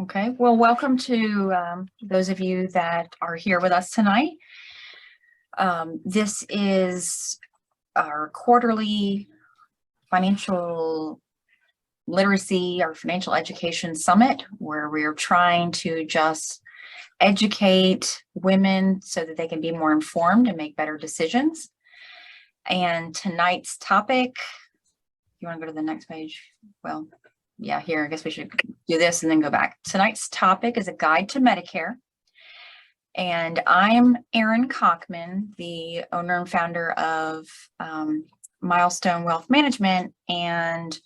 Okay, well, welcome to those of you that are here with us tonight. This is our quarterly financial literacy, our financial education summit, where we're trying to just educate women so that they can be more informed and make better decisions. And tonight's topic, you want to go to the next page? Well, yeah, here, I guess we should do this and then go back. Tonight's topic is a guide to Medicare. And I'm Erin Cockman, the owner and founder of Milestone Wealth Management, and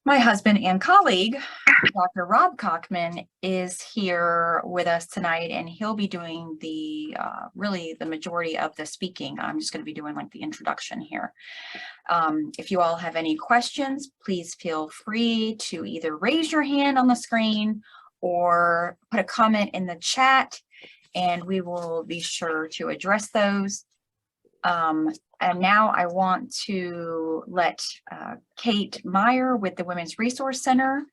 my husband and colleague, Dr. Rob Cockman, is here with us tonight, and he'll be doing the really the majority of the speaking. I'm just going to be doing like the introduction here. If you all have any questions, please feel free to either raise your hand on the screen or put a comment in the chat, and we will be sure to address those. And now I want to let Kate Meyer with the Women's Resource Center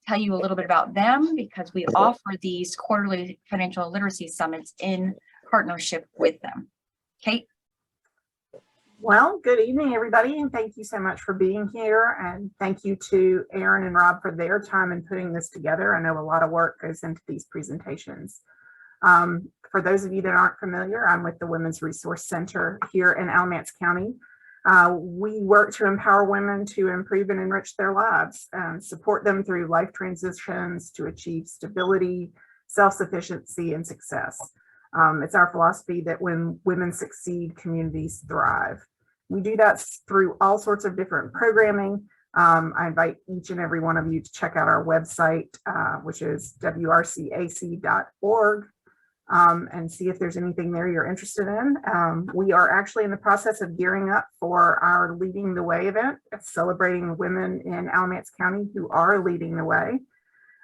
tell you a little bit about them, because we offer these quarterly financial literacy summits in partnership with them. Kate? Well, good evening, everybody, and thank you so much for being here. And thank you to Erin and Rob for their time in putting this together. I know a lot of work goes into these presentations. For those of you that aren't familiar, I'm with the Women's Resource Center here in Alamance County. We work to empower women to improve and enrich their lives and support them through life transitions to achieve stability, self-sufficiency, and success. It's our philosophy that when women succeed, communities thrive. We do that through all sorts of different programming. I invite each and every one of you to check out our website, which is wrcac.org. And see if there's anything there you're interested in. We are actually in the process of gearing up for our Leading the Way event, celebrating women in Alamance County who are leading the way.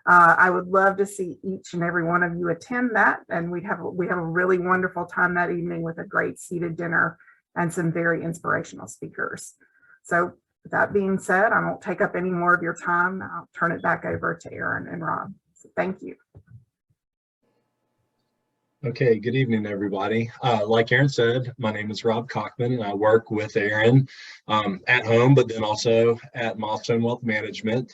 I would love to see each and every one of you attend that, and we have a really wonderful time that evening with a great seated dinner and some very inspirational speakers. So with that being said, I won't take up any more of your time. I'll turn it back over to Erin and Rob. So thank you. Okay, good evening, everybody. Like Erin said, my name is Rob Cockman, and I work with Erin at home, but then also at Milestone Wealth Management.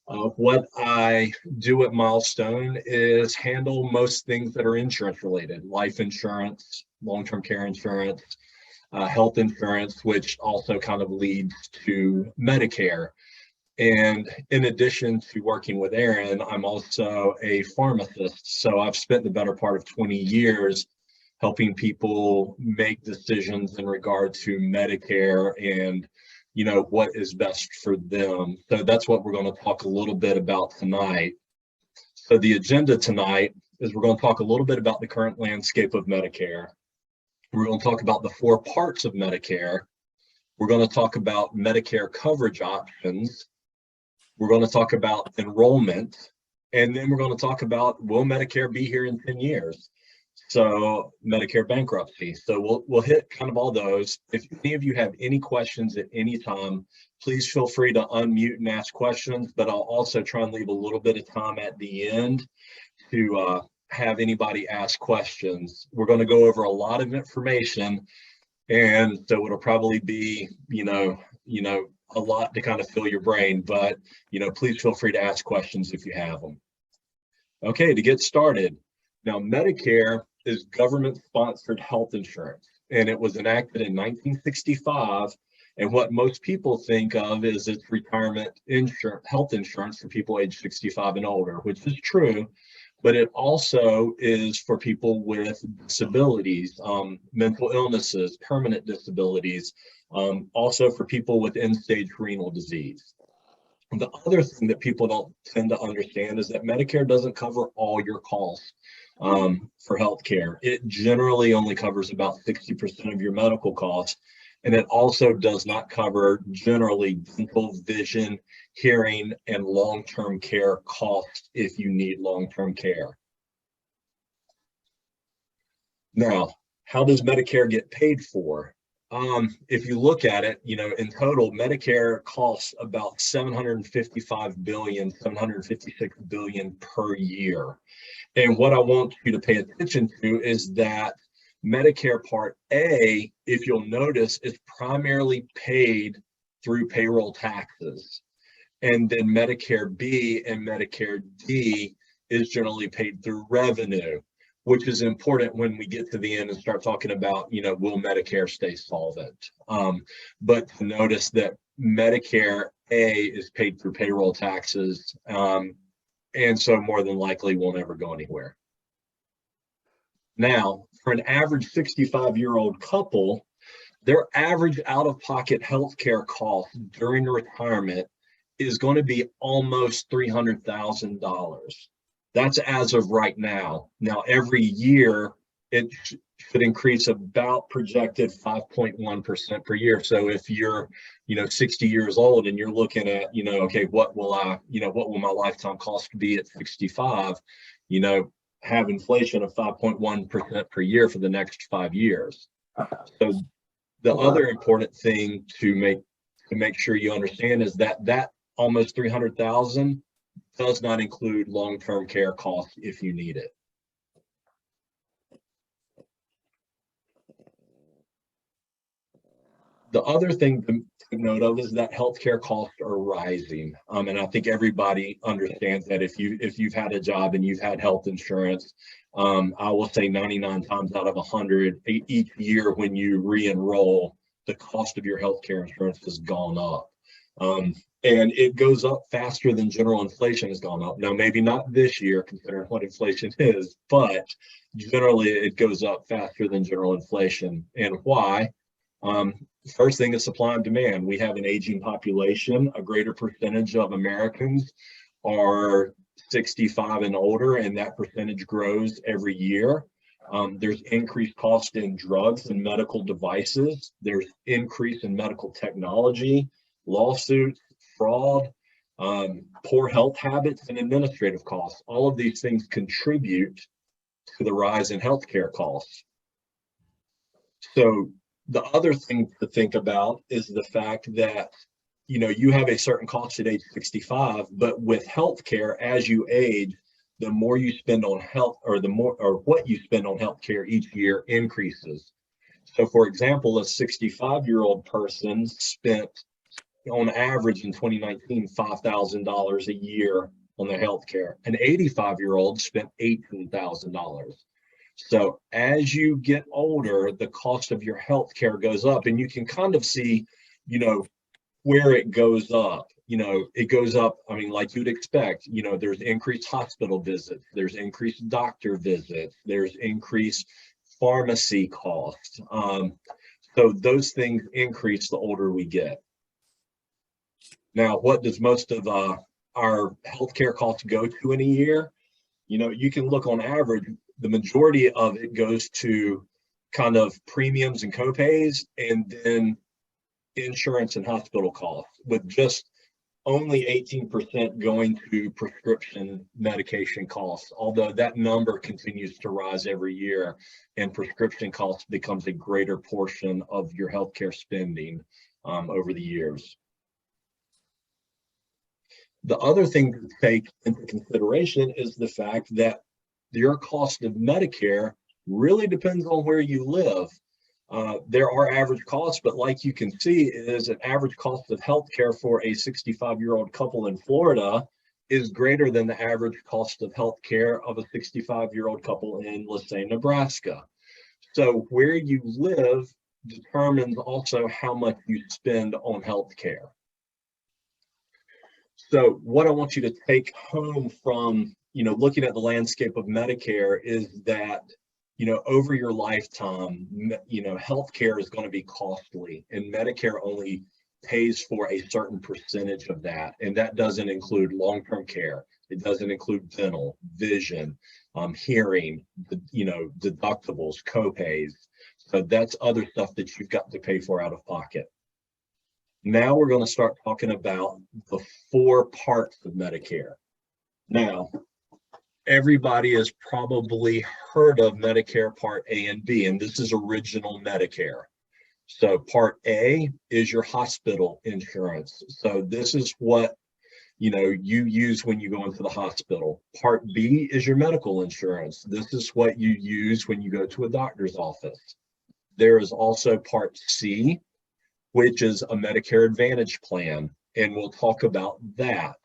What I do at Milestone is handle most things that are insurance related: life insurance, long-term care insurance, health insurance, which also kind of leads to Medicare. And in addition to working with Erin, I'm also a pharmacist. So I've spent the better part of 20 years helping people make decisions in regard to Medicare and, you know, what is best for them. So that's what we're going to talk a little bit about tonight. So the agenda tonight is we're going to talk a little bit about the current landscape of Medicare. We're going to talk about the 4 parts of Medicare. We're going to talk about Medicare coverage options. We're going to talk about enrollment, and then we're going to talk about, will Medicare be here in 10 years? So Medicare bankruptcy. So we'll hit kind of all those. If any of you have any questions at any time, please feel free to unmute and ask questions, but I'll also try and leave a little bit of time at the end to have anybody ask questions. We're going to go over a lot of information, and so it'll probably be, you know, a lot to kind of fill your brain, but, you know, please feel free to ask questions if you have them. Okay, to get started. Now, Medicare is government-sponsored health insurance, and it was enacted in 1965. And what most people think of is it's retirement insurance, health insurance for people age 65 and older, which is true, but it also is for people with disabilities, mental illnesses, permanent disabilities, also for people with end-stage renal disease. The other thing that people don't tend to understand is that Medicare doesn't cover all your costs for healthcare. It generally only covers about 60% of your medical costs, and it also does not cover generally dental, vision, hearing, and long-term care costs if you need long-term care. Now, how does Medicare get paid for? If you look at it, in total, Medicare costs about 756 billion per year. And what I want you to pay attention to is that Medicare Part A, if you'll notice, is primarily paid through payroll taxes. And then Medicare B and Medicare D is generally paid through revenue, which is important when we get to the end and start talking about, will Medicare stay solvent? But to notice that Medicare A is paid through payroll taxes, and so more than likely will never go anywhere. Now, for an average 65-year-old couple, their average out-of-pocket healthcare cost during retirement is going to be almost $300,000. That's as of right now. Now, every year, it should increase about projected 5.1% per year. So if you're, 60 years old and you're looking at, okay, what will my lifetime cost be at 65? Have inflation of 5.1% per year for the next 5 years. So the other important thing to make sure you understand is that almost 300,000 does not include long-term care costs if you need it. The other thing to note of is that healthcare costs are rising, and I think everybody understands that. If you've had a job and you've had health insurance, I will say 99 times out of 100 each year when you re-enroll, the cost of your healthcare insurance has gone up, and it goes up faster than general inflation has gone up. Now, maybe not this year considering what inflation is, but generally it goes up faster than general inflation. And why? First thing is supply and demand. We have an aging population. A greater percentage of Americans are 65 and older, and that percentage grows every year. There's increased cost in drugs and medical devices. There's increase in medical technology, lawsuits, fraud, poor health habits, and administrative costs. All of these things contribute to the rise in healthcare costs. So the other thing to think about is the fact that, you have a certain cost at age 65, but with healthcare, as you age, the more you spend on health, or what you spend on healthcare each year increases. So for example, a 65-year-old person spent on average in 2019, $5,000 a year on their healthcare. An 85-year-old spent $18,000. So as you get older, the cost of your health care goes up, and you can kind of see, where it goes up. It goes up, like you'd expect. There's increased hospital visits, there's increased doctor visits, there's increased pharmacy costs. So those things increase the older we get. Now, what does most of our healthcare costs go to in a year? You can look on average. The majority of it goes to kind of premiums and copays, and then insurance and hospital costs, with just only 18% going to prescription medication costs, although that number continues to rise every year, and prescription costs becomes a greater portion of your healthcare spending over the years. The other thing to take into consideration is the fact that your cost of Medicare really depends on where you live. There are average costs, but like you can see, is an average cost of healthcare for a 65-year-old couple in Florida is greater than the average cost of healthcare of a 65-year-old couple in, let's say, Nebraska. So where you live determines also how much you spend on healthcare. So what I want you to take home from, looking at the landscape of Medicare is that, over your lifetime, healthcare is going to be costly, and Medicare only pays for a certain percentage of that. And that doesn't include long-term care. It doesn't include dental, vision, hearing, deductibles, copays. So that's other stuff that you've got to pay for out of pocket. Now we're going to start talking about the 4 parts of Medicare. Now, everybody has probably heard of Medicare Part A and B, and this is original Medicare. So Part A is your hospital insurance. So this is what you use when you go into the hospital. Part B is your medical insurance. This is what you use when you go to a doctor's office. There is also Part C, which is a Medicare Advantage plan, and we'll talk about that.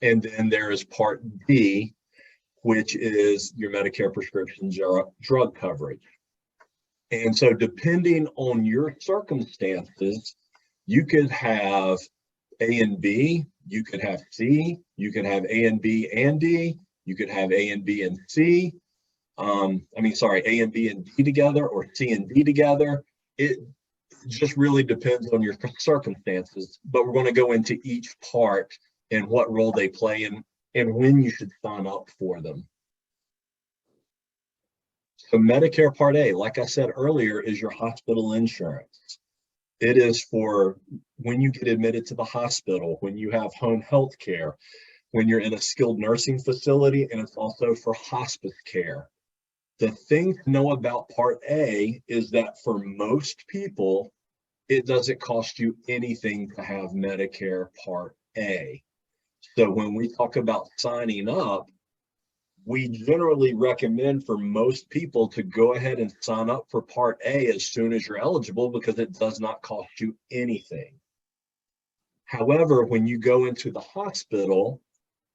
And then there is Part D, which is your Medicare prescription drug coverage. And so depending on your circumstances, you could have A and B, you could have C, you could have A and B and D, you could have A and B and C. A and B and D together, or C and D together. It just really depends on your circumstances, but we're going to go into each part and what role they play and when you should sign up for them. So Medicare Part A, like I said earlier, is your hospital insurance. It is for when you get admitted to the hospital, when you have home health care, when you're in a skilled nursing facility, and it's also for hospice care. The thing to know about Part A is that for most people, it doesn't cost you anything to have Medicare Part A. So when we talk about signing up, we generally recommend for most people to go ahead and sign up for Part A as soon as you're eligible, because it does not cost you anything. However, when you go into the hospital,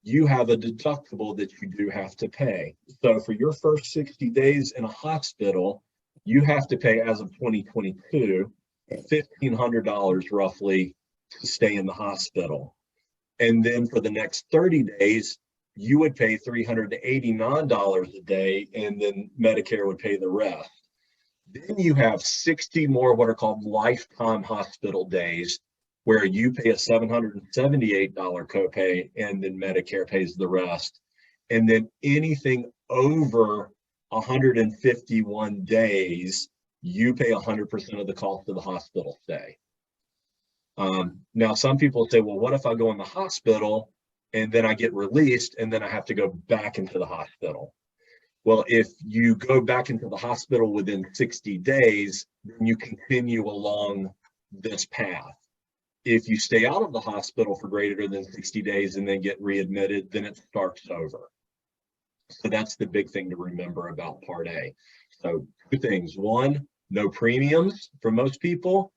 you have a deductible that you do have to pay. So for your first 60 days in a hospital, you have to pay, as of 2022, $1,500 roughly to stay in the hospital. And then for the next 30 days, you would pay $389 a day, and then Medicare would pay the rest. Then you have 60 more what are called lifetime hospital days, where you pay a $778 copay, and then Medicare pays the rest. And then anything over 151 days, you pay 100% of the cost of the hospital stay. Now, some people say, well, what if I go in the hospital and then I get released and then I have to go back into the hospital? Well, if you go back into the hospital within 60 days, then you continue along this path. If you stay out of the hospital for greater than 60 days and then get readmitted, then it starts over. So that's the big thing to remember about Part A. So 2 things. 1, no premiums for most people.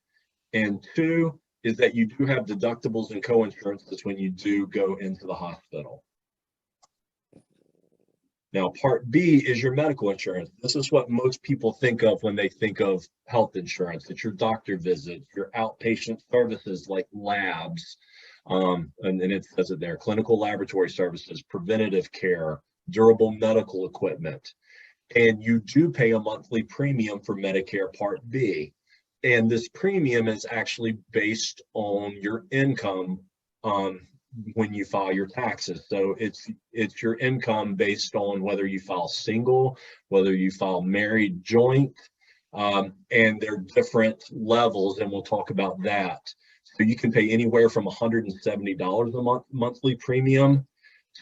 And 2 is that you do have deductibles and co-insurances when you do go into the hospital. Now, Part B is your medical insurance. This is what most people think of when they think of health insurance. It's your doctor visits, your outpatient services like labs, and it says it there, clinical laboratory services, preventative care, durable medical equipment. And you do pay a monthly premium for Medicare Part B. And this premium is actually based on your income when you file your taxes. So it's your income based on whether you file single, whether you file married, joint, and there are different levels, and we'll talk about that. So you can pay anywhere from $170 a month monthly premium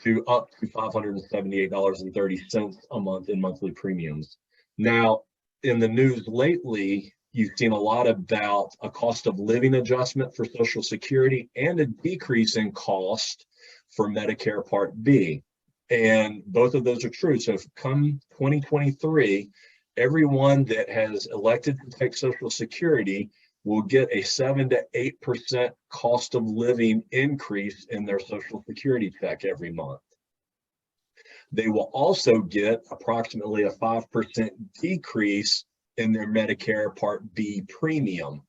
to up to $578.30 a month in monthly premiums. Now, in the news lately, you've seen a lot about a cost of living adjustment for Social Security and a decrease in cost for Medicare Part B. And both of those are true. So if come 2023, everyone that has elected to take Social Security will get a 7 to 8% cost of living increase in their Social Security check every month. They will also get approximately a 5% decrease in their Medicare Part B premium.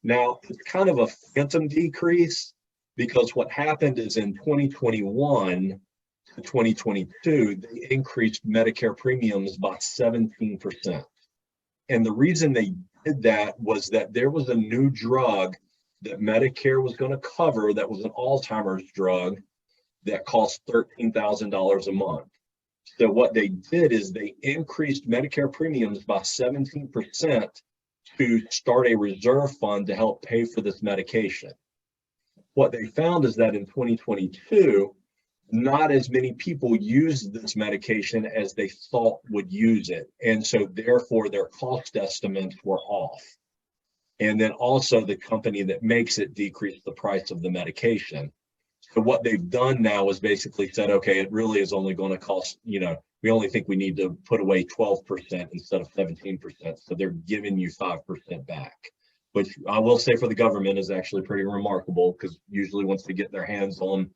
Now, it's kind of a phantom decrease, because what happened is in 2021 to 2022, they increased Medicare premiums by 17%. And the reason they did that was that there was a new drug that Medicare was going to cover that was an Alzheimer's drug that cost $13,000 a month. So what they did is they increased Medicare premiums by 17% to start a reserve fund to help pay for this medication. What they found is that in 2022, not as many people used this medication as they thought would use it. And so therefore their cost estimates were off. And then also the company that makes it decreased the price of the medication. So what they've done now is basically said, okay, it really is only going to cost, we only think we need to put away 12% instead of 17%. So they're giving you 5% back, which I will say for the government is actually pretty remarkable, because usually once they get their hands on,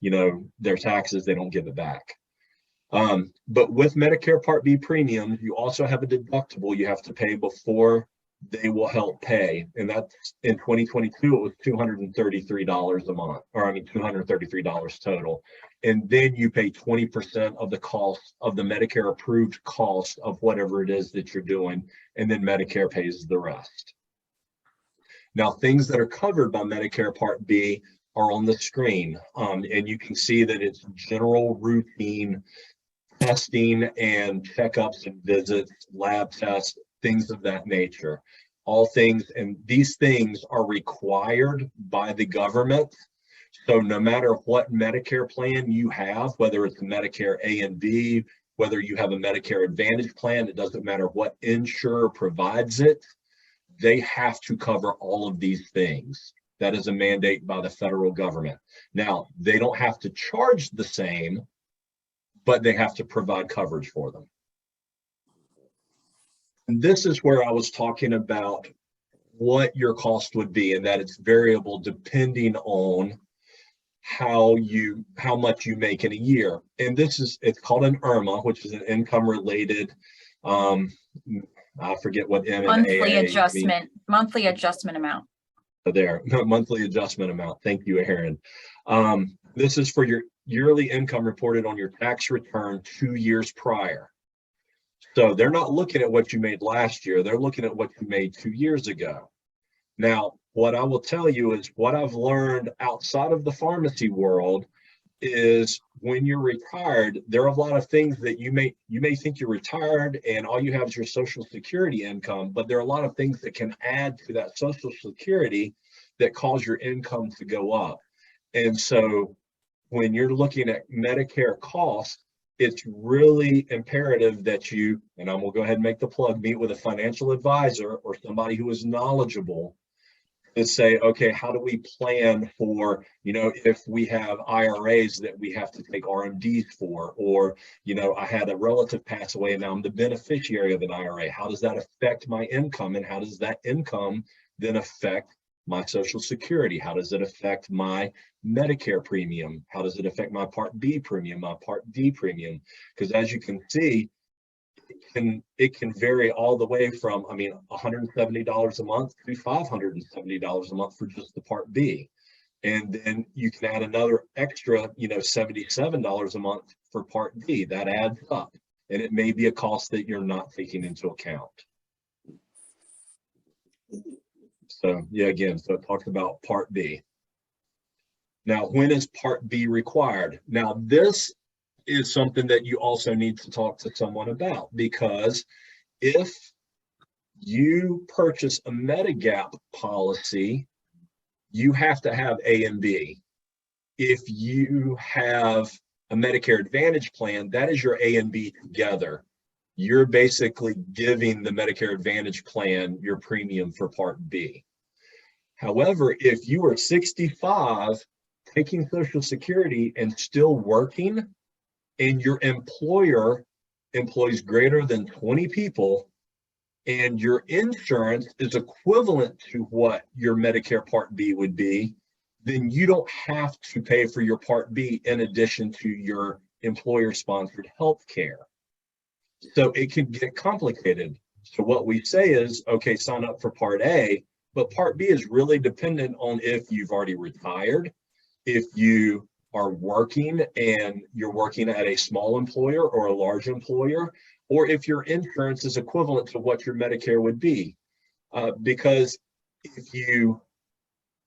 their taxes, they don't give it back. But with Medicare Part B premiums, you also have a deductible you have to pay before they will help pay. And that's in 2022, it was $233 a month, or $233 total. And then you pay 20% of the cost of the Medicare approved cost of whatever it is that you're doing. And then Medicare pays the rest. Now, things that are covered by Medicare Part B are on the screen. And you can see that it's general routine testing and checkups and visits, lab tests, things of that nature. All things, and these things are required by the government. So no matter what Medicare plan you have, whether it's Medicare A and B, whether you have a Medicare Advantage plan, it doesn't matter what insurer provides it, they have to cover all of these things. That is a mandate by the federal government. Now, they don't have to charge the same, but they have to provide coverage for them. And this is where I was talking about what your cost would be, and that it's variable depending on how much you make in a year. And it's called an IRMA, which is an income related, I forget what M and AA monthly adjustment amount. There, monthly adjustment amount. Thank you, Aaron. This is for your yearly income reported on your tax return 2 years prior. So they're not looking at what you made last year. They're looking at what you made 2 years ago. Now, what I will tell you is what I've learned outside of the pharmacy world is when you're retired, there are a lot of things that you may think you're retired and all you have is your Social Security income, but there are a lot of things that can add to that Social Security that cause your income to go up. And so when you're looking at Medicare costs, it's really imperative that you, and I'm gonna go ahead and make the plug, meet with a financial advisor or somebody who is knowledgeable to say, okay, how do we plan for, if we have IRAs that we have to take RMDs for, or, I had a relative pass away and now I'm the beneficiary of an IRA. How does that affect my income? And how does that income then affect my Social Security? How does it affect my Medicare premium? How does it affect my Part B premium, my Part D premium? Because as you can see, it can vary all the way from, $170 a month to $570 a month for just the Part B. And then you can add another extra, $77 a month for Part D. That adds up. And it may be a cost that you're not taking into account. So yeah, again, so it talks about Part B. Now, when is Part B required? Now, this is something that you also need to talk to someone about, because if you purchase a Medigap policy, you have to have A and B. If you have a Medicare Advantage plan, that is your A and B together. You're basically giving the Medicare Advantage plan your premium for Part B. However, if you are 65, taking Social Security and still working, and your employer employs greater than 20 people, and your insurance is equivalent to what your Medicare Part B would be, then you don't have to pay for your Part B in addition to your employer-sponsored health care. So it can get complicated. So what we say is, okay, sign up for Part A, but Part B is really dependent on if you've already retired, if you are working and you're working at a small employer or a large employer, or if your insurance is equivalent to what your Medicare would be. Because if you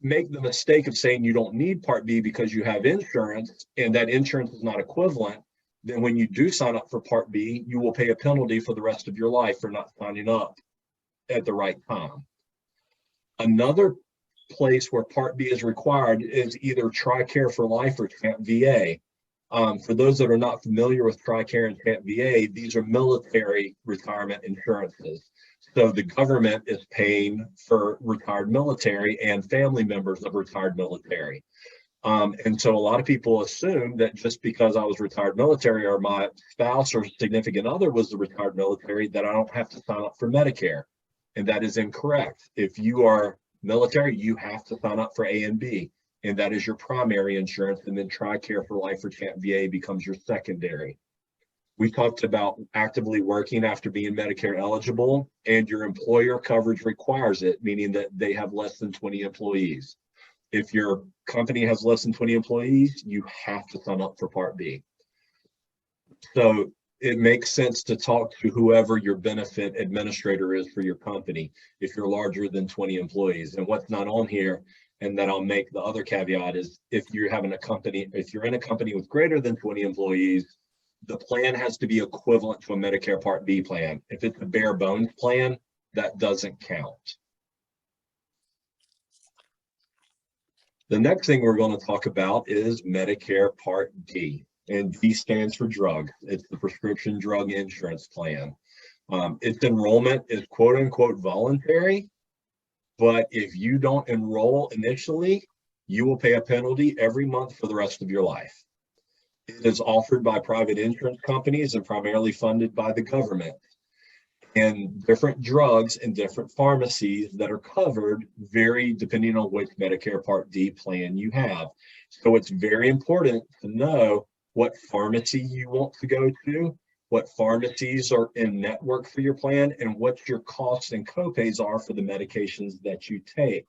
make the mistake of saying you don't need Part B because you have insurance and that insurance is not equivalent, then when you do sign up for Part B, you will pay a penalty for the rest of your life for not signing up at the right time. Another place where Part B is required is either TRICARE for Life or TAMP VA. For those that are not familiar with TRICARE and TAMP VA, these are military retirement insurances. So the government is paying for retired military and family members of retired military. And so a lot of people assume that just because I was retired military or my spouse or significant other was the retired military, that I don't have to sign up for Medicare. And that is incorrect. If you are military, you have to sign up for A and B, and that is your primary insurance. And then TRICARE for Life or Champ VA becomes your secondary. We talked about actively working after being Medicare eligible, and your employer coverage requires it, meaning that they have less than 20 employees. If your company has less than 20 employees, you have to sign up for Part B. So it makes sense to talk to whoever your benefit administrator is for your company if you're larger than 20 employees. And what's not on here, and that I'll make the other caveat, is if you're in a company with greater than 20 employees, the plan has to be equivalent to a Medicare Part B plan. If it's a bare bones plan, that doesn't count. The next thing we're going to talk about is Medicare Part D, and D stands for drug. It's the prescription drug insurance plan. Its enrollment is quote unquote voluntary, but if you don't enroll initially, you will pay a penalty every month for the rest of your life. It is offered by private insurance companies and primarily funded by the government. And different drugs and different pharmacies that are covered vary depending on which Medicare Part D plan you have. So it's very important to know what pharmacy you want to go to, what pharmacies are in network for your plan, and what your costs and copays are for the medications that you take.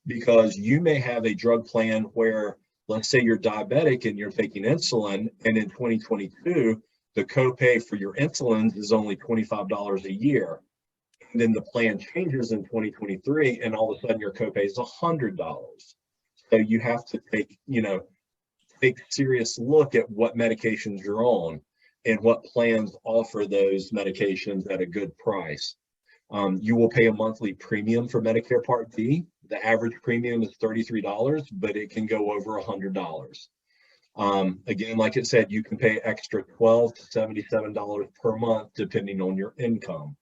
Because you may have a drug plan where, let's say you're diabetic and you're taking insulin, and in 2022, the copay for your insulin is only $25 a year. And then the plan changes in 2023, and all of a sudden your copay is $100. So you have to take a serious look at what medications you're on and what plans offer those medications at a good price. You will pay a monthly premium for Medicare Part D. The average premium is $33, but it can go over $100. Again, like it said, you can pay extra $12 to $77 per month depending on your income.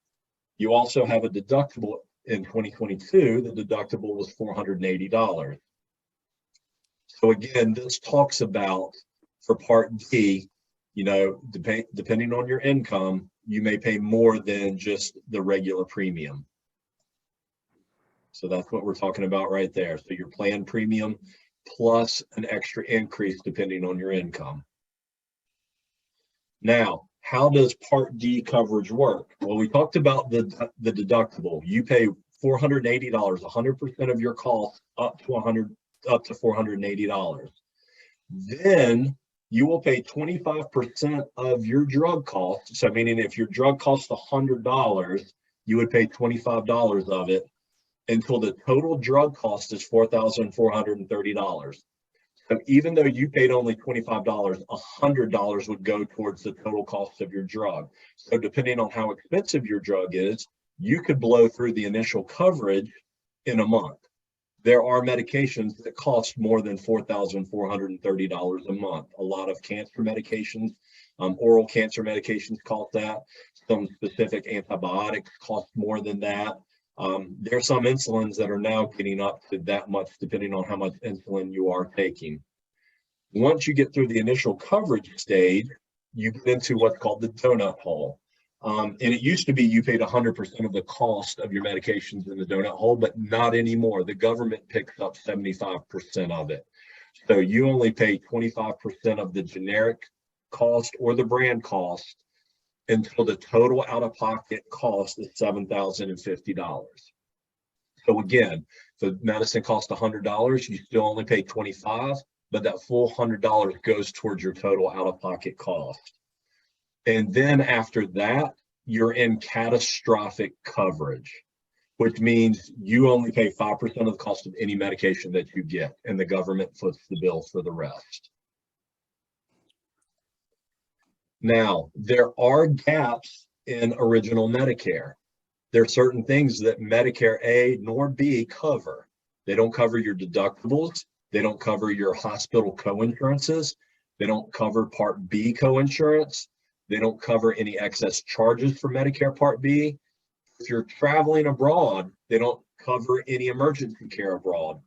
You also have a deductible. In 2022, the deductible was $480. So again, this talks about, for Part D, depending on your income, you may pay more than just the regular premium. So that's what we're talking about right there. So your plan premium plus an extra increase depending on your income. Now, how does Part D coverage work? Well, we talked about the deductible. You pay $480, 100% of your cost up to $480. Then you will pay 25% of your drug cost. So meaning if your drug costs $100, you would pay $25 of it until the total drug cost is $4,430. So even though you paid only $25, $100 would go towards the total cost of your drug. So depending on how expensive your drug is, you could blow through the initial coverage in a month. There are medications that cost more than $4,430 a month. A lot of cancer medications, oral cancer medications cost that. Some specific antibiotics cost more than that. There's some insulins that are now getting up to that much depending on how much insulin you are taking. Once you get through the initial coverage stage, you get into what's called the donut hole. And it used to be you paid 100% of the cost of your medications in the donut hole, but not anymore. The government picks up 75% of it. So you only pay 25% of the generic cost or the brand cost until the total out-of-pocket cost is $7,050. So again, if the medicine costs $100, you still only pay $25, but that full $100 goes towards your total out-of-pocket cost. And then after that, you're in catastrophic coverage, which means you only pay 5% of the cost of any medication that you get, and the government foots the bill for the rest. Now, there are gaps in original Medicare. There are certain things that Medicare A nor B cover. They don't cover your deductibles. They don't cover your hospital coinsurances. They don't cover Part B coinsurance. They don't cover any excess charges for Medicare Part B. If you're traveling abroad, they don't cover any emergency care abroad.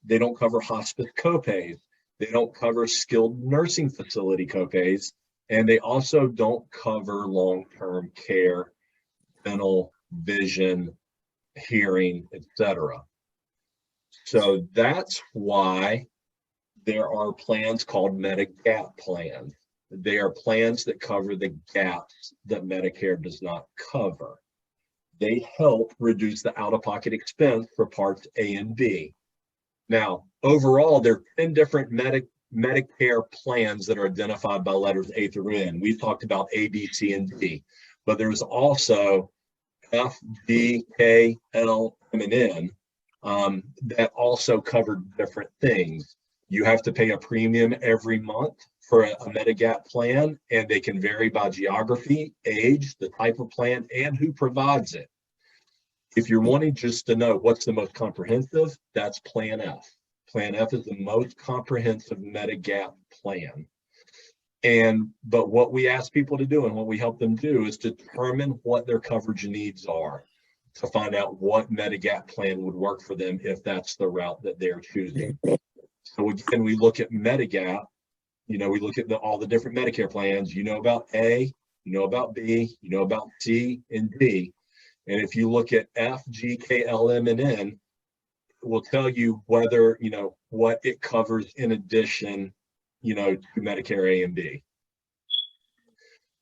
They don't cover hospice copays. They don't cover skilled nursing facility copays. And they also don't cover long-term care, dental, vision, hearing, etc. So that's why there are plans called Medigap plans. They are plans that cover the gaps that Medicare does not cover. They help reduce the out-of-pocket expense for parts A and B. Now, overall, there are 10 different Medicare plans that are identified by letters A through N. We've talked about A, B, C, and D, but there's also F, G, K, L, M, and N that also cover different things. You have to pay a premium every month for a Medigap plan, and they can vary by geography, age, the type of plan, and who provides it. If you're wanting just to know what's the most comprehensive, that's Plan F. Plan F is the most comprehensive Medigap plan. But what we ask people to do and what we help them do is determine what their coverage needs are to find out what Medigap plan would work for them if that's the route that they're choosing. So again, we look at Medigap, we look at all the different Medicare plans. You know about A, you know about B, you know about C and D. And if you look at F, G, K, L, M, and N, it will tell you whether, what it covers in addition, to Medicare A and B.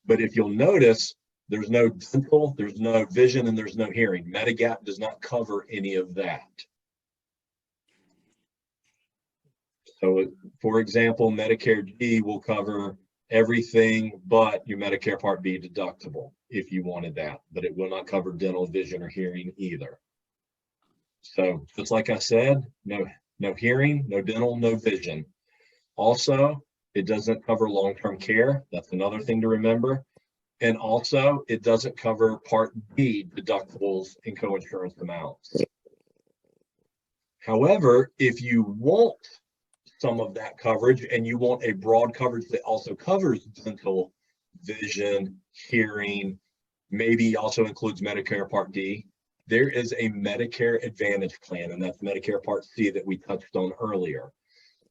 But if you'll notice, there's no dental, there's no vision, and there's no hearing. Medigap does not cover any of that. So, for example, Medicare D will cover everything but your Medicare Part B deductible if you wanted that, but it will not cover dental, vision, or hearing either. So just like I said, no hearing, no dental, no vision. Also, it doesn't cover long-term care. That's another thing to remember. And also, it doesn't cover Part B deductibles and coinsurance amounts. However, if you want some of that coverage and you want a broad coverage that also covers dental, vision, hearing, maybe also includes Medicare Part D, there is a Medicare Advantage plan, and that's Medicare Part C that we touched on earlier.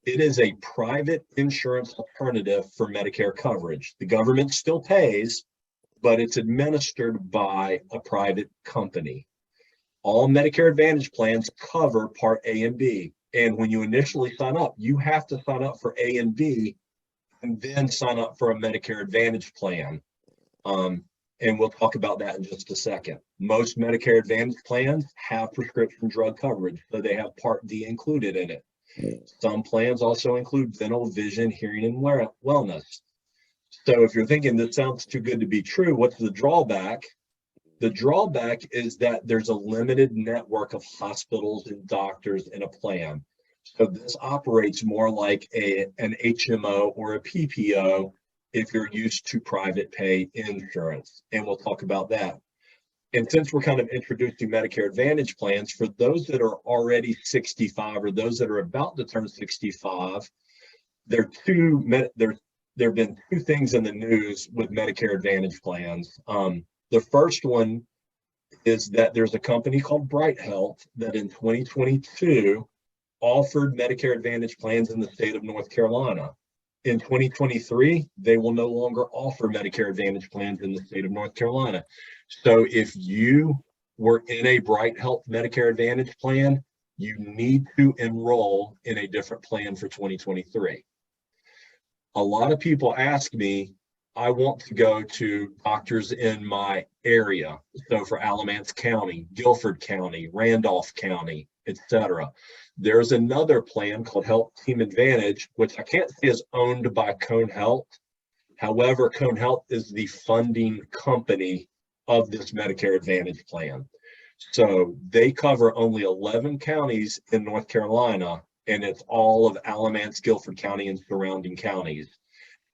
It is a private insurance alternative for Medicare coverage. The government still pays, but it's administered by a private company. All Medicare Advantage plans cover Part A and B. And when you initially sign up, you have to sign up for A and B and then sign up for a Medicare Advantage plan. And we'll talk about that in just a second. Most Medicare Advantage plans have prescription drug coverage, so they have Part D included in it. Some plans also include dental, vision, hearing, and wellness. So if you're thinking that sounds too good to be true, what's the drawback? The drawback is that there's a limited network of hospitals and doctors in a plan. So this operates more like an HMO or a PPO if you're used to private pay insurance. And we'll talk about that. And since we're kind of introducing Medicare Advantage plans, for those that are already 65 or those that are about to turn 65, there have been two things in the news with Medicare Advantage plans. The first one is that there's a company called Bright Health that in 2022 offered Medicare Advantage plans in the state of North Carolina. In 2023, they will no longer offer Medicare Advantage plans in the state of North Carolina. So if you were in a Bright Health Medicare Advantage plan, you need to enroll in a different plan for 2023. A lot of people ask me, I want to go to doctors in my area. So for Alamance County, Guilford County, Randolph County, etc. There's another plan called Health Team Advantage, which I can't say is owned by Cone Health. However, Cone Health is the funding company of this Medicare Advantage plan. So they cover only 11 counties in North Carolina, and it's all of Alamance, Guilford County, and surrounding counties.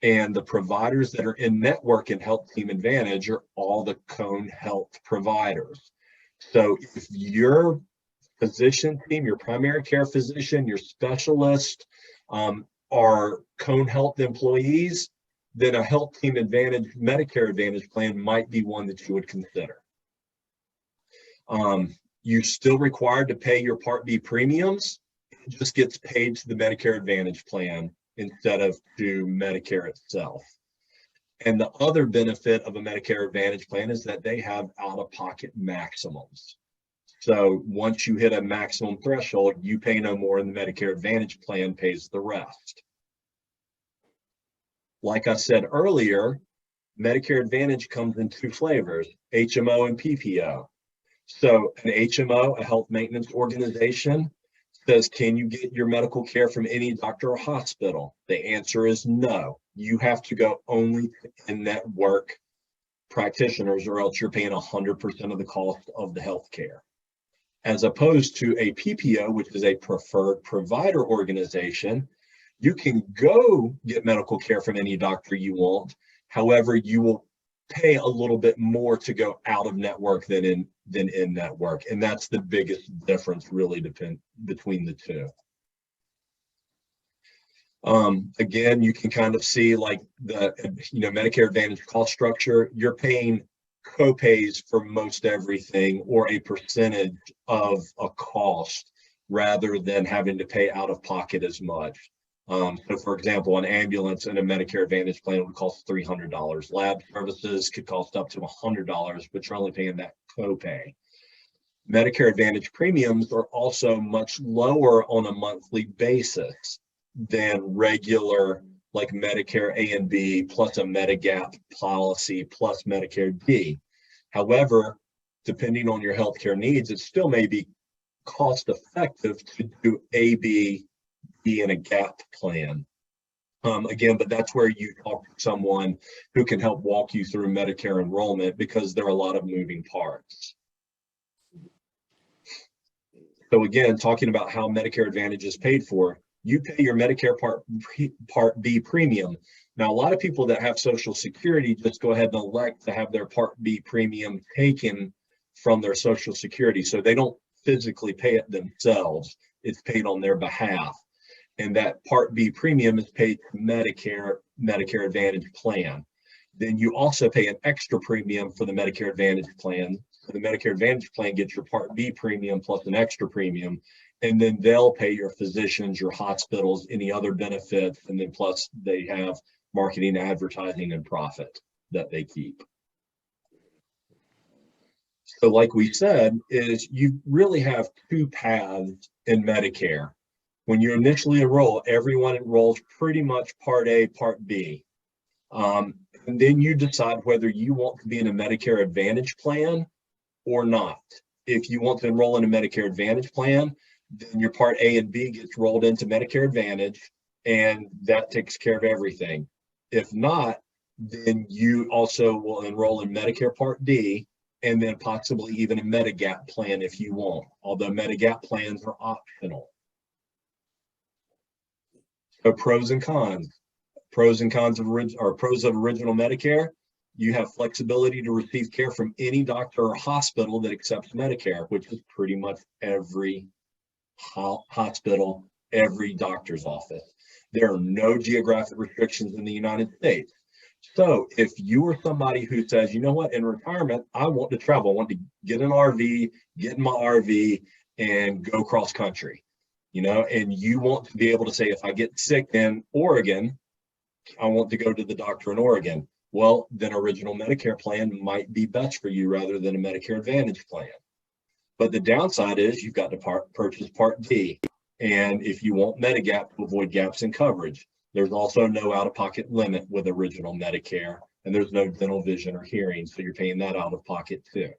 And the providers that are in network in Health Team Advantage are all the Cone Health providers. So if your physician team, your primary care physician, your specialist are Cone Health employees, then a Health Team Advantage Medicare Advantage plan might be one that you would consider. You're still required to pay your Part B premiums. It just gets paid to the Medicare Advantage plan instead of to Medicare itself. And the other benefit of a Medicare Advantage plan is that they have out-of-pocket maximums. So once you hit a maximum threshold, you pay no more and the Medicare Advantage plan pays the rest. Like I said earlier, Medicare Advantage comes in two flavors, HMO and PPO. So an HMO, a health maintenance organization, says, can you get your medical care from any doctor or hospital? The answer is no. You have to go only to in-network practitioners or else you're paying 100% of the cost of the health care. As opposed to a PPO, which is a preferred provider organization, you can go get medical care from any doctor you want. However, you will pay a little bit more to go out of network than in network. And that's the biggest difference really between the two. Again, you can kind of see like the, Medicare Advantage cost structure, you're paying co-pays for most everything or a percentage of a cost rather than having to pay out of pocket as much. So for example, an ambulance in a Medicare Advantage plan would cost $300. Lab services could cost up to $100, but you're only paying that copay. Medicare Advantage premiums are also much lower on a monthly basis than regular, like Medicare A and B plus a Medigap policy plus Medicare D. However, depending on your healthcare needs, it still may be cost effective to do A, B in a gap plan. Again, but that's where you talk to someone who can help walk you through Medicare enrollment because there are a lot of moving parts. So again, talking about how Medicare Advantage is paid for, you pay your Medicare Part B premium. Now, a lot of people that have Social Security just go ahead and elect to have their Part B premium taken from their Social Security. So they don't physically pay it themselves. It's paid on their behalf. And that Part B premium is paid to Medicare Advantage plan. Then you also pay an extra premium for the Medicare Advantage plan. So the Medicare Advantage plan gets your Part B premium plus an extra premium, and then they'll pay your physicians, your hospitals, any other benefits, and then plus they have marketing, advertising, and profit that they keep. So like we said, is you really have two paths in Medicare. When you initially enroll, everyone enrolls pretty much Part A, Part B. And then you decide whether you want to be in a Medicare Advantage plan or not. If you want to enroll in a Medicare Advantage plan, then your Part A and B gets rolled into Medicare Advantage, and that takes care of everything. If not, then you also will enroll in Medicare Part D, and then possibly even a Medigap plan if you want, although Medigap plans are optional. So pros and cons. Pros and cons of original Medicare. You have flexibility to receive care from any doctor or hospital that accepts Medicare, which is pretty much every hospital, every doctor's office. There are no geographic restrictions in the United States. So if you are somebody who says, you know what, in retirement, I want to travel, I want to get an RV, get in my RV and go cross country, and you want to be able to say, if I get sick in Oregon, I want to go to the doctor in Oregon. Well, then original Medicare plan might be best for you rather than a Medicare Advantage plan. But the downside is you've got to purchase Part D. And if you want Medigap to avoid gaps in coverage, there's also no out-of-pocket limit with original Medicare, and there's no dental, vision, or hearing, so you're paying that out of pocket too.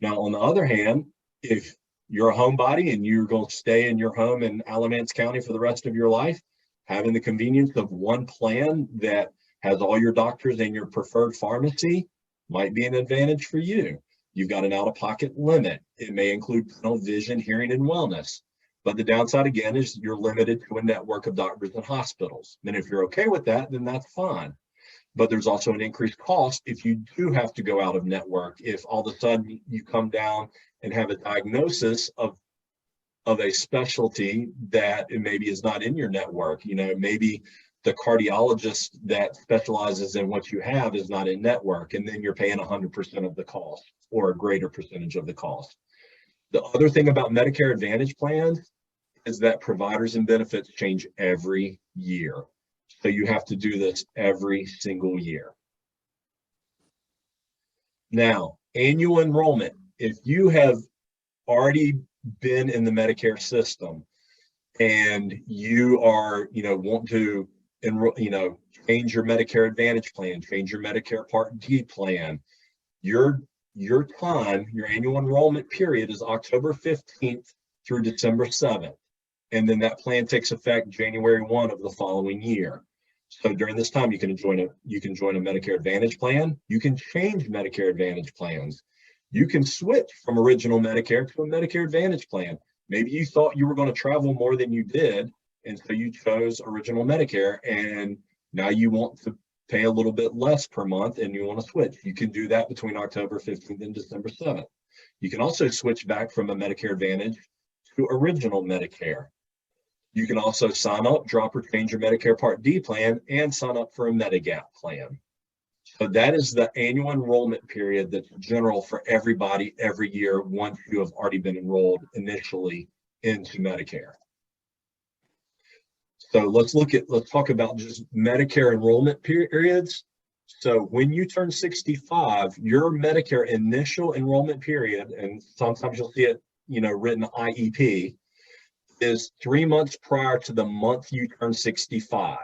Now, on the other hand, if you're a homebody and you're going to stay in your home in Alamance County for the rest of your life, having the convenience of one plan that has all your doctors and your preferred pharmacy might be an advantage for you. You've got an out-of-pocket limit. It may include dental, vision, hearing, and wellness. But the downside, again, is you're limited to a network of doctors and hospitals. And if you're okay with that, then that's fine. But there's also an increased cost if you do have to go out of network. If all of a sudden you come down and have a diagnosis of a specialty that maybe is not in your network, maybe the cardiologist that specializes in what you have is not in network, and then you're paying 100% of the cost or a greater percentage of the cost. The other thing about Medicare Advantage plans is that providers and benefits change every year. So you have to do this every single year. Now, annual enrollment. If you have already been in the Medicare system and you are, want to enroll, change your Medicare Advantage plan, change your Medicare Part D plan, your annual enrollment period is October 15th through December 7th. And then that plan takes effect January 1 of the following year. So during this time, you can join a Medicare Advantage plan. You can change Medicare Advantage plans. You can switch from original Medicare to a Medicare Advantage plan. Maybe you thought you were going to travel more than you did, and so you chose original Medicare, and now you want to pay a little bit less per month and you want to switch. You can do that between October 15th and December 7th. You can also switch back from a Medicare Advantage to original Medicare. You can also sign up, drop or change your Medicare Part D plan, and sign up for a Medigap plan. So that is the annual enrollment period that's general for everybody every year once you have already been enrolled initially into Medicare. So let's talk about just Medicare enrollment periods. So when you turn 65, your Medicare initial enrollment period, and sometimes you'll see it, written IEP, is 3 months prior to the month you turn 65.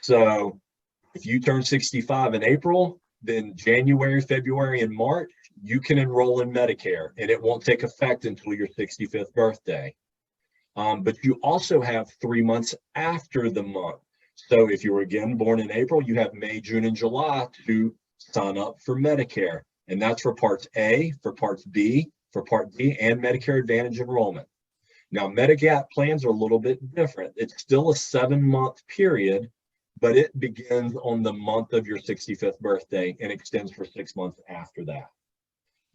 So if you turn 65 in April, then January, February, and March, you can enroll in Medicare, and it won't take effect until your 65th birthday. But you also have 3 months after the month. So if you were again born in April, you have May, June, and July to sign up for Medicare. And that's for Parts A, for Parts B, for Part D, and Medicare Advantage enrollment. Now, Medigap plans are a little bit different. It's still a 7-month period, but it begins on the month of your 65th birthday and extends for 6 months after that.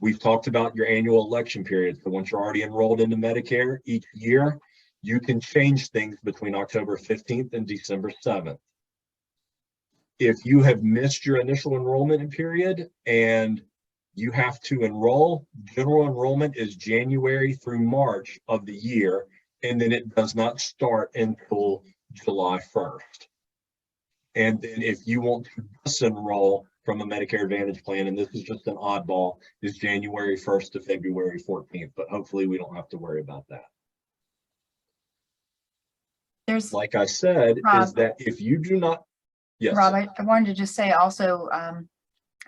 We've talked about your annual election period. So once you're already enrolled into Medicare each year, you can change things between October 15th and December 7th. If you have missed your initial enrollment period and you have to enroll, general enrollment is January through March of the year, and then it does not start until July 1st. And then if you want to disenroll from a Medicare Advantage plan, and this is just an oddball, is January 1st to February 14th, but hopefully we don't have to worry about that. There's, like I said, Rob, is that if you do not, yes. Rob, I wanted to just say also,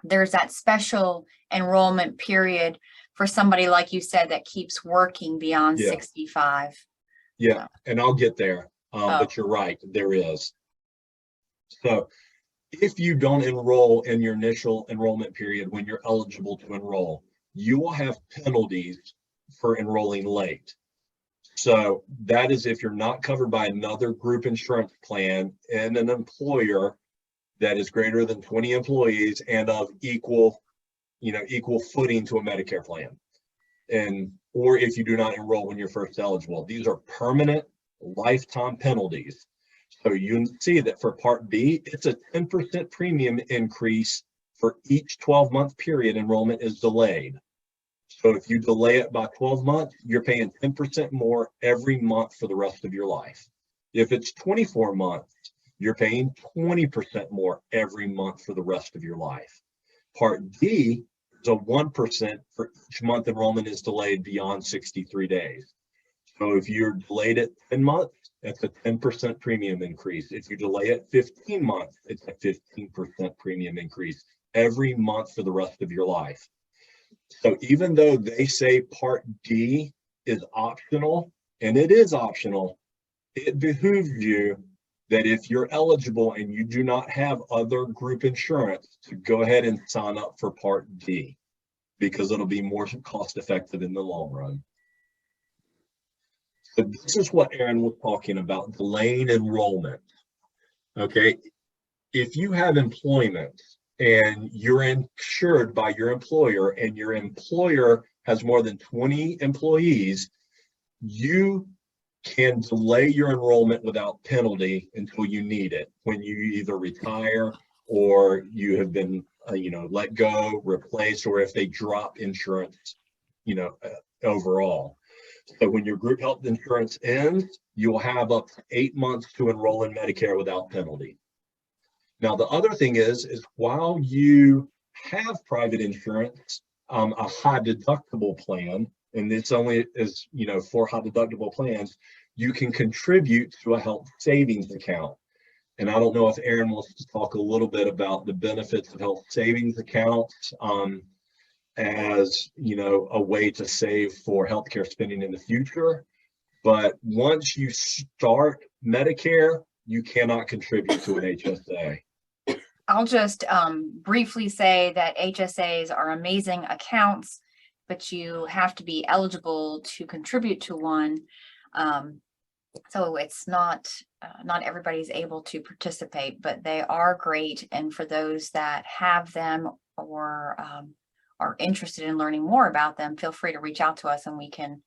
there's that special enrollment period for somebody, like you said, that keeps working beyond 65. Yeah, and I'll get there, but you're right, there is. So if you don't enroll in your initial enrollment period when you're eligible to enroll, you will have penalties for enrolling late. So that is if you're not covered by another group insurance plan and an employer that is greater than 20 employees and of equal footing to a Medicare plan. Or if you do not enroll when you're first eligible. These are permanent lifetime penalties. So you can see that for Part B, it's a 10% premium increase for each 12-month period enrollment is delayed. So if you delay it by 12 months, you're paying 10% more every month for the rest of your life. If it's 24 months, you're paying 20% more every month for the rest of your life. Part D is a 1% for each month enrollment is delayed beyond 63 days. So if you're delayed at 10 months, that's a 10% premium increase. If you delay it 15 months, it's a 15% premium increase every month for the rest of your life. So even though they say Part D is optional, and it is optional, it behooves you that if you're eligible and you do not have other group insurance, to go ahead and sign up for Part D, because it'll be more cost effective in the long run. So this is what Aaron was talking about, delaying enrollment. Okay, if you have employment and you're insured by your employer and your employer has more than 20 employees, you can delay your enrollment without penalty until you need it, when you either retire or you have been, let go, replaced, or if they drop insurance, overall. So when your group health insurance ends, you'll have up to 8 months to enroll in Medicare without penalty. Now, the other thing is while you have private insurance, a high deductible plan, and this only is, for high deductible plans, you can contribute to a health savings account. And I don't know if Aaron wants to talk a little bit about the benefits of health savings accounts as, a way to save for healthcare spending in the future. But once you start Medicare, you cannot contribute to an HSA. I'll just briefly say that HSAs are amazing accounts, but you have to be eligible to contribute to one. So it's not everybody's able to participate, but they are great. And for those that have them or are interested in learning more about them, feel free to reach out to us and we can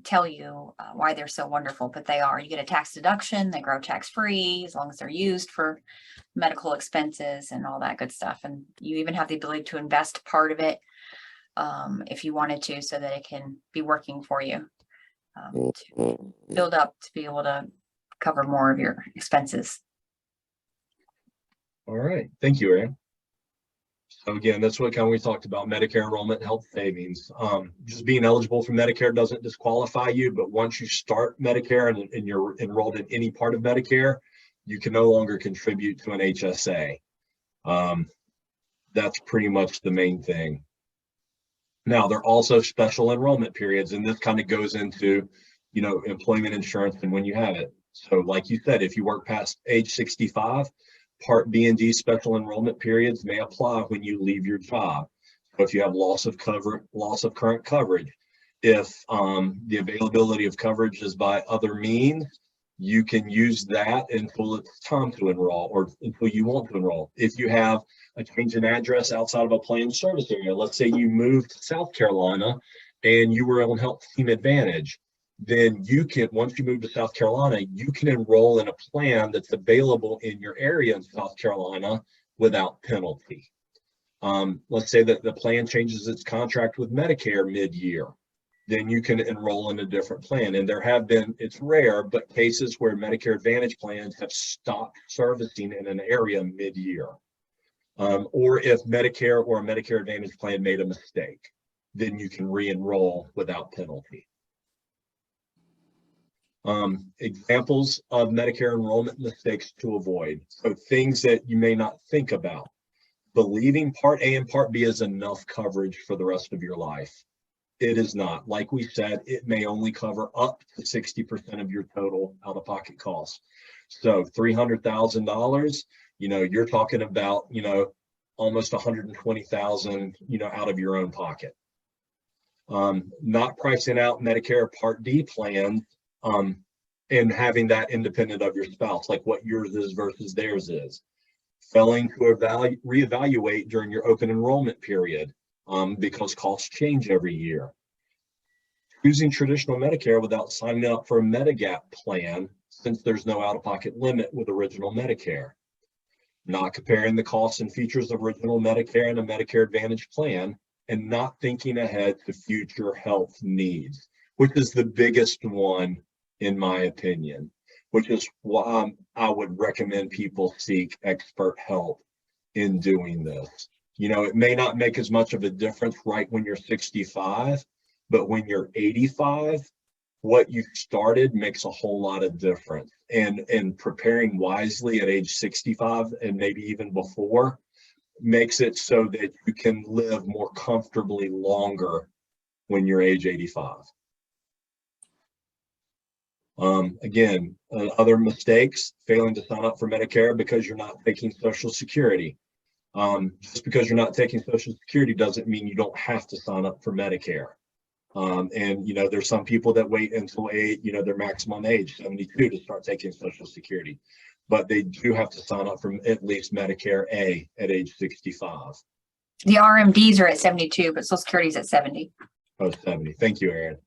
tell you why they're so wonderful. But they are. You get a tax deduction, they grow tax-free as long as they're used for medical expenses and all that good stuff. And you even have the ability to invest part of it if you wanted to, so that it can be working for you to build up to be able to cover more of your expenses. All right. Thank you, Aaron. So again, that's what we talked about, Medicare enrollment, health savings. Just being eligible for Medicare doesn't disqualify you, but once you start Medicare and you're enrolled in any part of Medicare, you can no longer contribute to an HSA. That's pretty much the main thing. Now, there are also special enrollment periods, and this kind of goes into, employment insurance and when you have it. So like you said, if you work past age 65, Part B and D special enrollment periods may apply when you leave your job. So if you have loss of current coverage, if the availability of coverage is by other means, you can use that until it's time to enroll or until you want to enroll. If you have a change in address outside of a planned service area, let's say you moved to South Carolina and you were on Health Team Advantage, then you can, once you move to South Carolina, you can enroll in a plan that's available in your area in South Carolina without penalty. Let's say that the plan changes its contract with Medicare mid-year, then you can enroll in a different plan. And there have been, it's rare, but cases where Medicare Advantage plans have stopped servicing in an area mid-year. Or if Medicare or a Medicare Advantage plan made a mistake, then you can re-enroll without penalty. Examples of Medicare enrollment mistakes to avoid. So things that you may not think about. Believing Part A and Part B is enough coverage for the rest of your life. It is not. Like we said, it may only cover up to 60% of your total out-of-pocket costs. So $300,000, you're talking about, almost $120,000, out of your own pocket. Not pricing out Medicare Part D plans and having that independent of your spouse, like what yours is versus theirs is. Failing to reevaluate during your open enrollment period because costs change every year. Choosing traditional Medicare without signing up for a Medigap plan since there's no out-of-pocket limit with original Medicare. Not comparing the costs and features of original Medicare and a Medicare Advantage plan, and not thinking ahead to future health needs, which is the biggest one in my opinion, which is why I would recommend people seek expert help in doing this. It may not make as much of a difference right when you're 65, but when you're 85, what you started makes a whole lot of difference. And preparing wisely at age 65 and maybe even before makes it so that you can live more comfortably longer when you're age 85. Again, other mistakes, failing to sign up for Medicare because you're not taking Social Security. Just because you're not taking Social Security doesn't mean you don't have to sign up for Medicare. And there's some people that wait until their maximum age, 72, to start taking Social Security, but they do have to sign up for at least Medicare A at age 65. The RMDs are at 72, but Social Security is at 70. Oh, 70. Thank you, Aaron.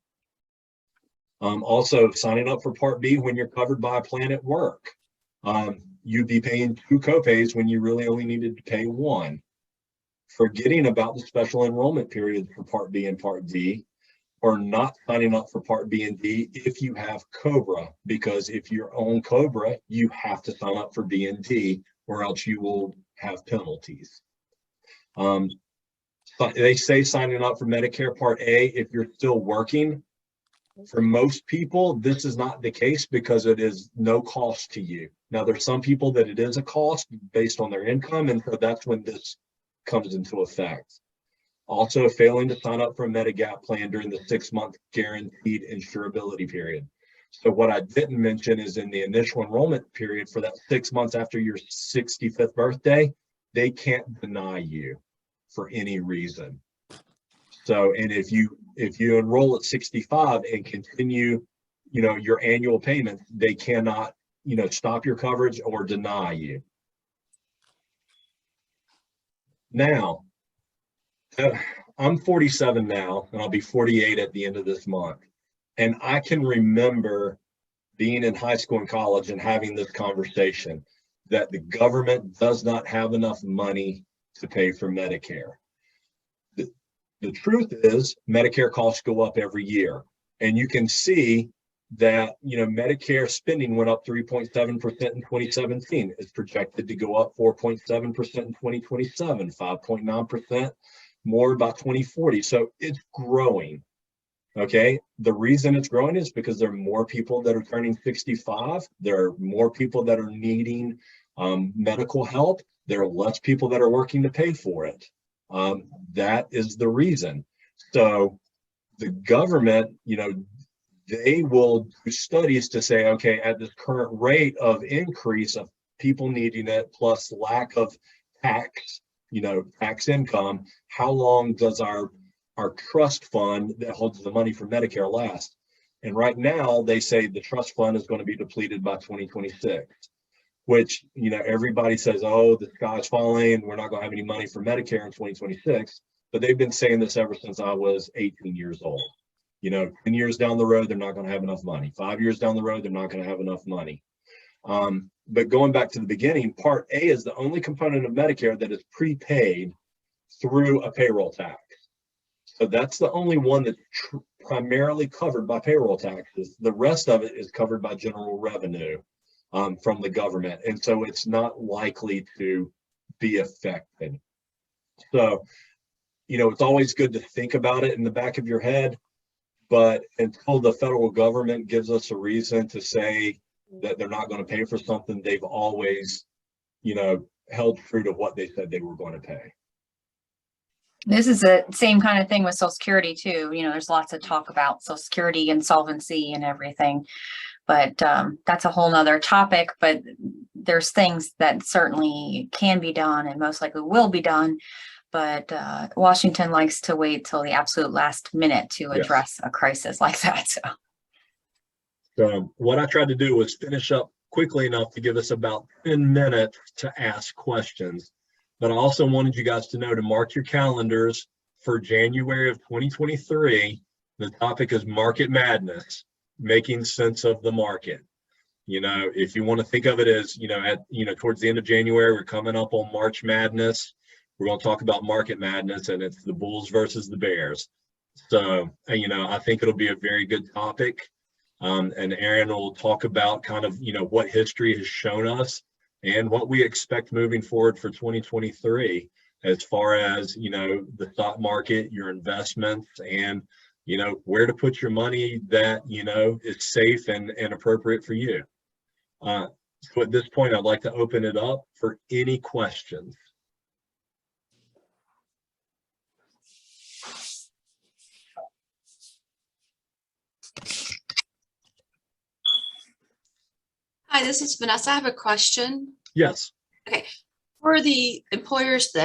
Also, signing up for Part B when you're covered by a plan at work. You'd be paying 2 copays when you really only needed to pay 1. Forgetting about the special enrollment period for Part B and Part D, or not signing up for Part B and D if you have COBRA, because if you're on COBRA, you have to sign up for B and D, or else you will have penalties. But they say signing up for Medicare Part A if you're still working. For most people, this is not the case because it is no cost to you. Now, there's some people that it is a cost based on their income, and so that's when this comes into effect. Also, failing to sign up for a Medigap plan during the 6-month guaranteed insurability period. So what I didn't mention is in the initial enrollment period for that 6 months after your 65th birthday, they can't deny you for any reason. So, and if you enroll at 65 and continue, your annual payments, they cannot, stop your coverage or deny you. Now, I'm 47 now, and I'll be 48 at the end of this month. And I can remember being in high school and college and having this conversation that the government does not have enough money to pay for Medicare. The truth is Medicare costs go up every year, and you can see that, Medicare spending went up 3.7% in 2017. It's projected to go up 4.7% in 2027, 5.9% more by 2040. So it's growing. Okay. The reason it's growing is because there are more people that are turning 65. There are more people that are needing medical help. There are less people that are working to pay for it. That is the reason. So the government, they will do studies to say, okay, at this current rate of increase of people needing it plus lack of tax, tax income, how long does our trust fund that holds the money for Medicare last? And right now they say the trust fund is going to be depleted by 2026. Which, everybody says, oh, the sky's falling, we're not going to have any money for Medicare in 2026. But they've been saying this ever since I was 18 years old. 10 years down the road, they're not going to have enough money. 5 years down the road, they're not going to have enough money. But going back to the beginning, Part A is the only component of Medicare that is prepaid through a payroll tax. So that's the only one that's primarily covered by payroll taxes. The rest of it is covered by general revenue. From the government. And so it's not likely to be affected. So, it's always good to think about it in the back of your head, but until the federal government gives us a reason to say that they're not going to pay for something, they've always, held true to what they said they were going to pay. This is the same kind of thing with Social Security too. There's lots of talk about Social Security insolvency and everything. But that's a whole nother topic, but there's things that certainly can be done and most likely will be done. But Washington likes to wait till the absolute last minute to address a crisis like that. So what I tried to do was finish up quickly enough to give us about 10 minutes to ask questions. But I also wanted you guys to know to mark your calendars for January of 2023. The topic is Market Madness. Making sense of the market. If you want to think of it as, towards the end of January, we're coming up on March Madness. We're going to talk about Market Madness, and it's the Bulls versus the Bears. So, I think it'll be a very good topic. And Aaron will talk about kind of, what history has shown us and what we expect moving forward for 2023 as far as, the stock market, your investments, and where to put your money that, is safe and appropriate for you. So at this point, I'd like to open it up for any questions. Hi, this is Vanessa. I have a question. Yes. Okay. For the employers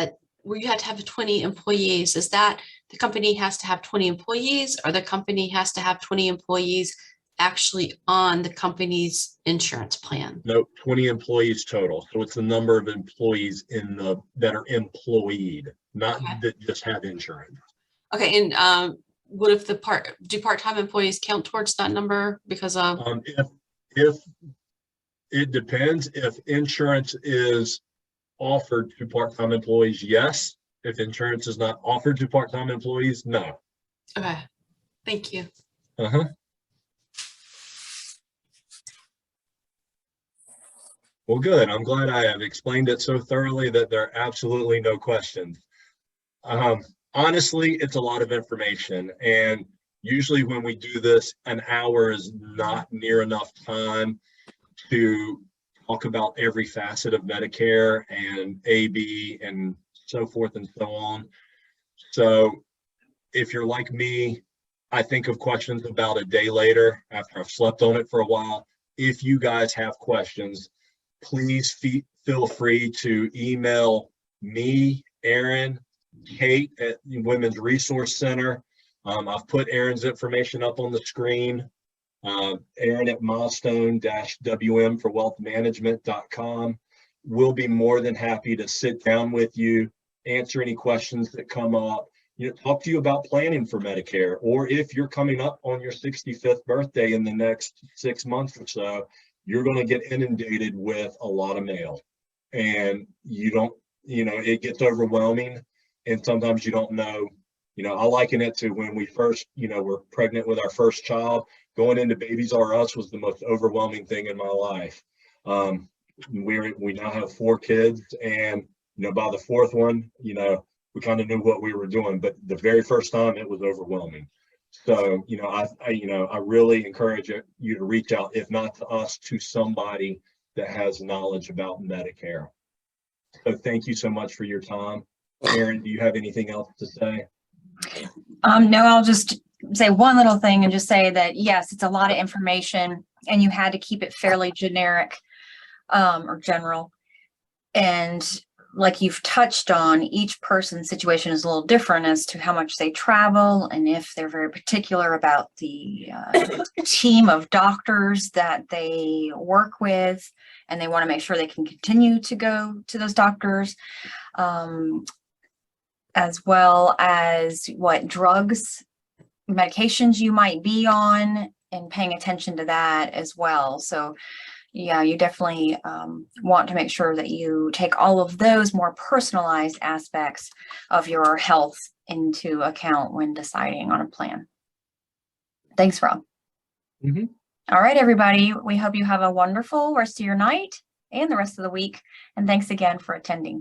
where you have to have 20 employees, is that the company has to have 20 employees or the company has to have 20 employees actually on the company's insurance plan? No, 20 employees total. So it's the number of employees that are employed, not that just have insurance. Okay. And what if do part-time employees count towards that number because of, If it depends, if insurance is offered to part-time employees, yes. If insurance is not offered to part-time employees, no. okay, thank you. Uh-huh. Well, good. I'm glad I have explained it so thoroughly that there are absolutely no questions. Honestly, it's a lot of information, and usually when we do this, an hour is not near enough time to talk about every facet of Medicare and AB and so forth and so on. So if you're like me, I think of questions about a day later after I've slept on it for a while. If you guys have questions, please feel free to email me, Aaron, Kate at Women's Resource Center. I've put Aaron's information up on the screen. Aaron at milestone-wm for wealthmanagement.com. We'll be more than happy to sit down with you, answer any questions that come up, talk to you about planning for Medicare, or if you're coming up on your 65th birthday in the next 6 months or so, you're going to get inundated with a lot of mail, and it gets overwhelming, and sometimes you don't know. I liken it to when we first, were pregnant with our first child. Going into Babies R Us was the most overwhelming thing in my life. We now have 4 kids, and by the 4th one, we kind of knew what we were doing, but the very first time it was overwhelming. So, I really encourage you to reach out, if not to us, to somebody that has knowledge about Medicare. So thank you so much for your time. Aaron, do you have anything else to say? No, I'll just say one little thing and just say that, yes, it's a lot of information and you had to keep it fairly generic, or general. And like you've touched on, each person's situation is a little different as to how much they travel and if they're very particular about the team of doctors that they work with, and they want to make sure they can continue to go to those doctors, as well as what drugs, medications you might be on, and paying attention to that as well. So yeah, you definitely want to make sure that you take all of those more personalized aspects of your health into account when deciding on a plan. Thanks, Rob. Mm-hmm. All right, everybody. We hope you have a wonderful rest of your night and the rest of the week. And thanks again for attending.